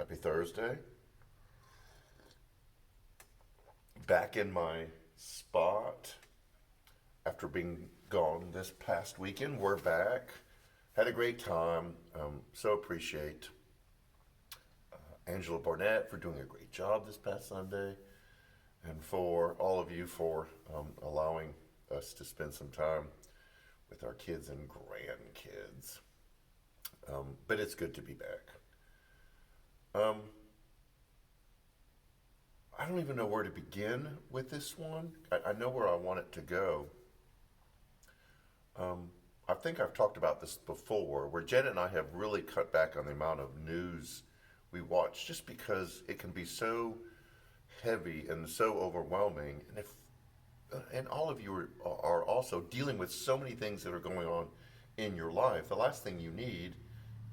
Happy Thursday. Back in my spot after being gone this past weekend. We're back. Had a great time. So appreciate Angela Barnett for doing a great job this past Sunday, and for all of you for allowing us to spend some time with our kids and grandkids. But it's good to be back. Um, I don't even know where to begin with this one. I know where I want it to go. Um, I think I've talked about this before, where Janet and I have really cut back on the amount of news we watch just because it can be so heavy and so overwhelming. And all of you are also dealing with so many things that are going on in your life. The last thing you need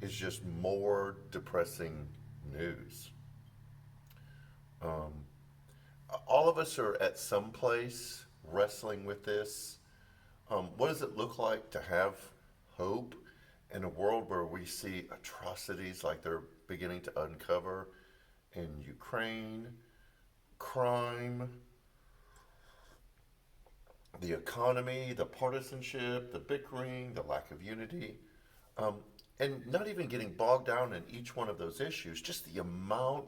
is just more depressing news. Um, all of us are at some place wrestling with this. What does it look like to have hope in a world where we see atrocities like they're beginning to uncover in Ukraine, crime, the economy, the partisanship, the bickering, the lack of unity, um, and not even getting bogged down in each one of those issues, just the amount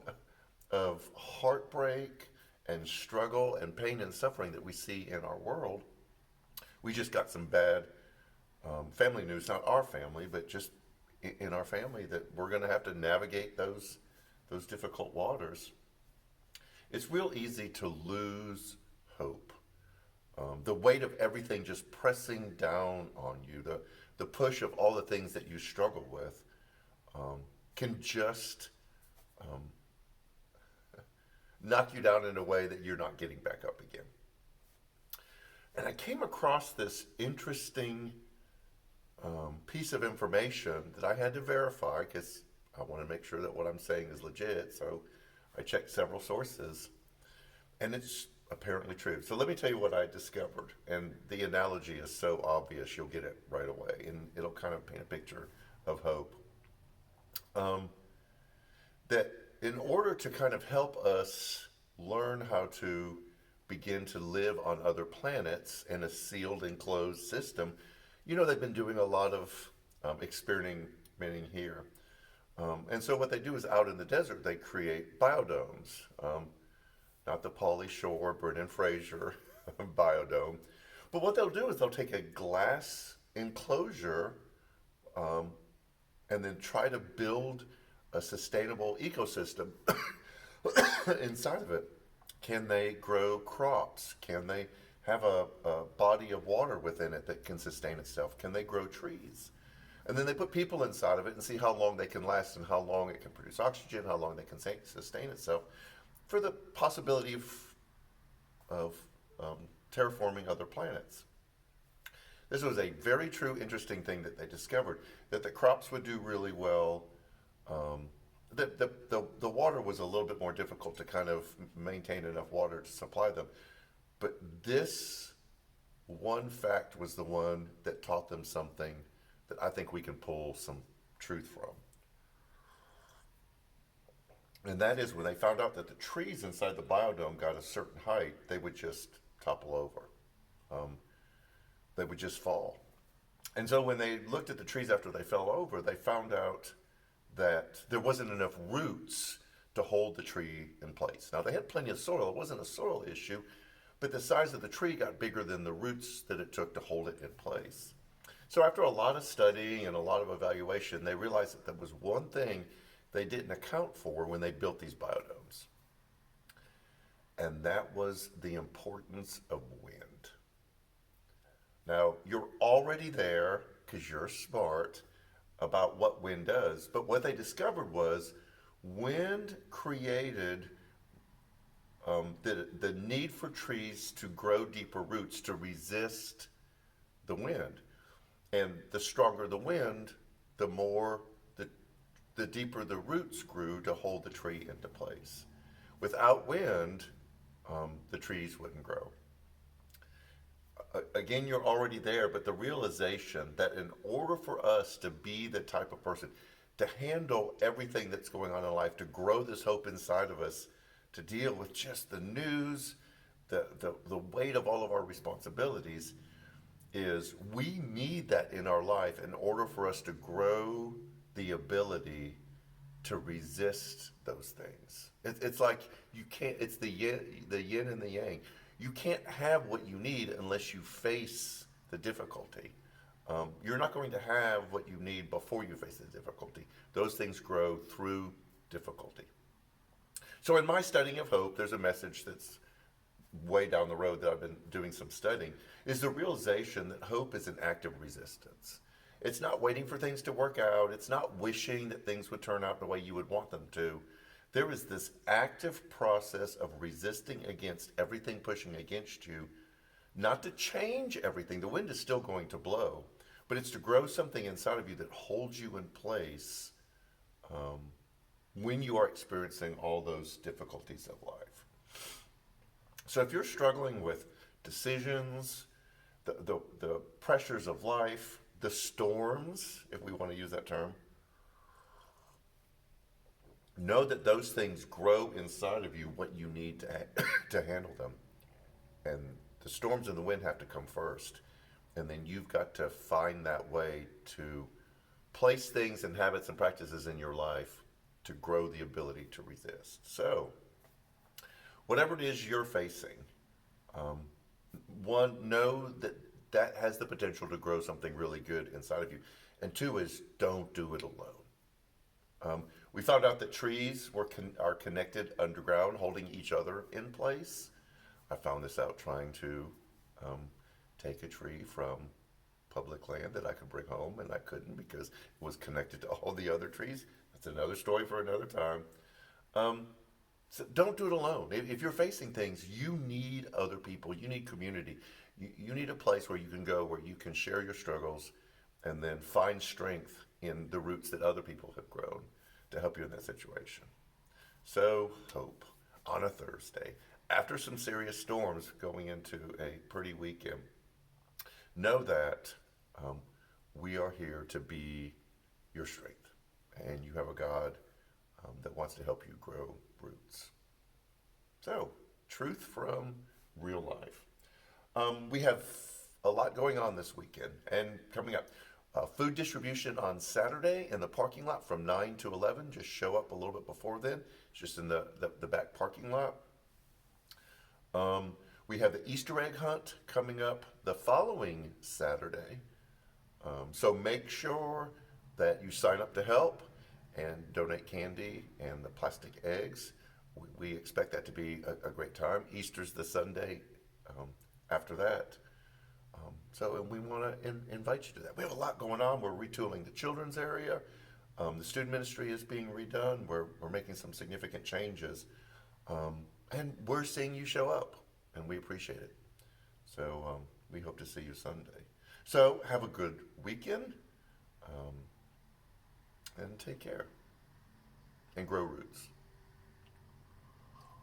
of heartbreak and struggle and pain and suffering that we see in our world. We just got some bad family news, not our family, but just in our family, that we're going to have to navigate those difficult waters. It's real easy to lose hope. The weight of everything just pressing down on you, the push of all the things that you struggle with, um, can just um, knock you down in a way that you're not getting back up again. And I came across this interesting piece of information that I had to verify because I want to make sure that what I'm saying is legit. So I checked several sources, and it's apparently true. So let me tell you what I discovered. And the analogy is so obvious, you'll get it right away, and it'll kind of paint a picture of hope. Um, that in order to kind of help us learn how to begin to live on other planets in a sealed, enclosed system, they've been doing a lot of experimenting here. And so what they do is out in the desert, they create biodomes. Not the Pauly Shore, Brendan Fraser biodome. But what they'll do is they'll take a glass enclosure um, and then try to build a sustainable ecosystem inside of it. Can they grow crops? Can they have a body of water within it that can sustain itself? Can they grow trees? And then they put people inside of it and see how long they can last and how long it can produce oxygen, how long they can sustain itself for the possibility of terraforming other planets. This was a very true, interesting thing that they discovered, that the crops would do really well. The water was a little bit more difficult to kind of maintain enough water to supply them. But this one fact was the one that taught them something that I think we can pull some truth from. And that is when they found out that the trees inside the biodome got a certain height, they would just topple over. Um, they would just fall. And so when they looked at the trees after they fell over, they found out that there wasn't enough roots to hold the tree in place. Now, they had plenty of soil. It wasn't a soil issue, but the size of the tree got bigger than the roots that it took to hold it in place. So after a lot of studying and a lot of evaluation, they realized that there was one thing they didn't account for when they built these biodomes. And that was the importance of wind. Now, you're already there because you're smart about what wind does. But what they discovered was wind created the need for trees to grow deeper roots to resist the wind. And the stronger the wind, the more the deeper the roots grew to hold the tree into place. Without wind, the trees wouldn't grow. Again, you're already there, but the realization that in order for us to be the type of person, to handle everything that's going on in life, to grow this hope inside of us, to deal with just the news, the weight of all of our responsibilities, is we need that in our life in order for us to grow the ability to resist those things. It's like you can't, it's the yin and the yang. You can't have what you need unless you face the difficulty. You're not going to have what you need before you face the difficulty. Those things grow through difficulty. So in my studying of hope, there's a message that's way down the road that I've been doing some studying, is the realization that hope is an act of resistance. It's not waiting for things to work out. It's not wishing that things would turn out the way you would want them to. There is this active process of resisting against everything pushing against you, not to change everything. The wind is still going to blow, but it's to grow something inside of you that holds you in place when you are experiencing all those difficulties of life. So if you're struggling with decisions, the pressures of life, the storms, if we want to use that term, know that those things grow inside of you what you need to handle them. And the storms and the wind have to come first. And then you've got to find that way to place things and habits and practices in your life to grow the ability to resist. So, whatever it is you're facing, one, know that that has the potential to grow something really good inside of you. And two is, don't do it alone. We found out that trees are connected underground, holding each other in place. I found this out trying to take a tree from public land that I could bring home, and I couldn't because it was connected to all the other trees. That's another story for another time. So don't do it alone. If you're facing things, you need other people. You need community. You need a place where you can go, where you can share your struggles and then find strength in the roots that other people have grown to help you in that situation. So, hope on a Thursday, after some serious storms going into a pretty weekend, know that we are here to be your strength. And you have a God that wants to help you grow roots. So, truth from real life. We have a lot going on this weekend and coming up. Food distribution on Saturday in the parking lot from 9 to 11. Just show up a little bit before then. It's just in the back parking lot. We have the Easter egg hunt coming up the following Saturday. So make sure that you sign up to help and donate candy and the plastic eggs. We expect that to be a great time. Easter's the Sunday after that. So we want to invite you to that. We have a lot going on. We're retooling the children's area. The student ministry is being redone. We're making some significant changes. And we're seeing you show up, and we appreciate it. So we hope to see you Sunday. So have a good weekend, and take care, and grow roots.